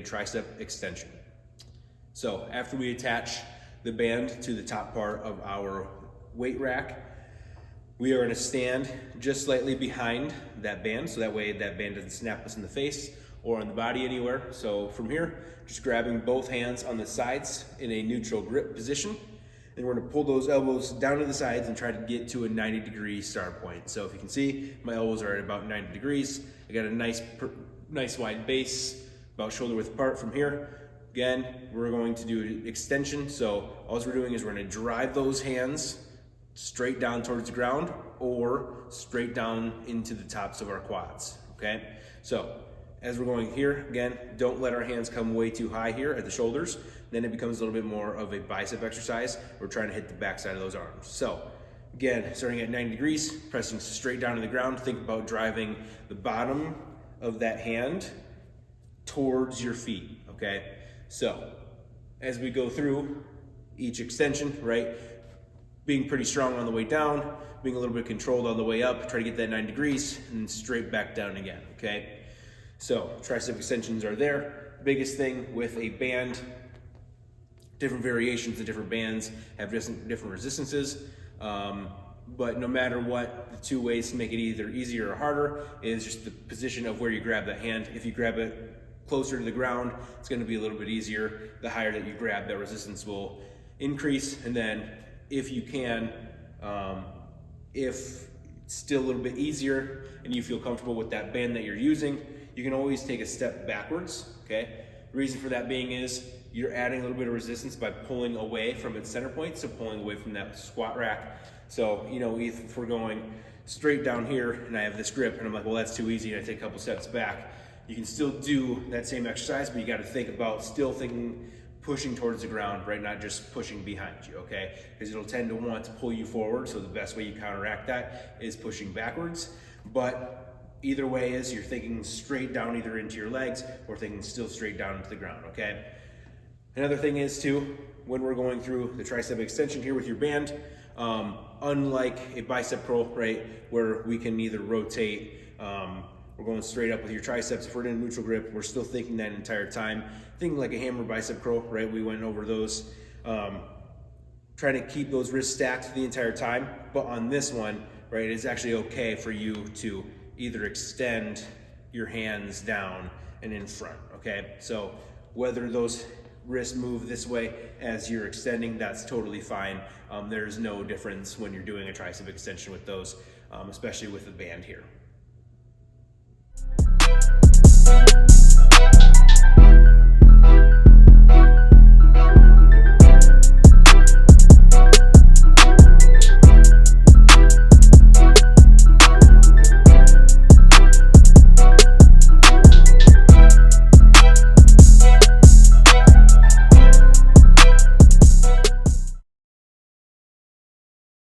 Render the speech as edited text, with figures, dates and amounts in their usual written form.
tricep extension. So after we attach the band to the top part of our weight rack, we are gonna stand just slightly behind that band, so that way that band doesn't snap us in the face or on the body anywhere. So from here, just grabbing both hands on the sides in a neutral grip position, and we're gonna pull those elbows down to the sides and try to get to a 90-degree start point. So if you can see, my elbows are at about 90 degrees. I got a nice wide base, about shoulder width apart from here. Again, we're going to do extension. So all we're doing is we're gonna drive those hands straight down towards the ground or straight down into the tops of our quads, okay? So as we're going here, again, don't let our hands come way too high here at the shoulders. Then it becomes a little bit more of a bicep exercise. We're trying to hit the backside of those arms. So again, starting at 90 degrees, pressing straight down to the ground. Think about driving the bottom of that hand towards your feet, okay? So as we go through each extension, right, being pretty strong on the way down, being a little bit controlled on the way up, try to get that 90 degrees and then straight back down again, okay? So tricep extensions are there. Biggest thing with a band, different variations of different bands have different resistances, but no matter what, the two ways to make it either easier or harder is just the position of where you grab that hand. If you grab it closer to the ground, it's gonna be a little bit easier. The higher that you grab, that resistance will increase. And then if you can, if it's still a little bit easier and you feel comfortable with that band that you're using, you can always take a step backwards, okay? The reason for that being is you're adding a little bit of resistance by pulling away from its center point, so pulling away from that squat rack. So, you know, if we're going straight down here and I have this grip and I'm like, well, that's too easy, and I take a couple steps back, you can still do that same exercise, but you gotta think about still thinking, pushing towards the ground, right? Not just pushing behind you, okay? Because it'll tend to want to pull you forward, so the best way you counteract that is pushing backwards. But either way is you're thinking straight down either into your legs or thinking still straight down into the ground, okay? Another thing is too, when we're going through the tricep extension here with your band, unlike a bicep curl, right, where we can either rotate, we're going straight up with your triceps. If we're in a neutral grip, we're still thinking that entire time. Thinking like a hammer bicep curl, right? We went over those. Trying to keep those wrists stacked the entire time. But on this one, right, it's actually okay for you to either extend your hands down and in front, okay? So whether those wrists move this way as you're extending, that's totally fine. There's no difference when you're doing a tricep extension with those, especially with the band here.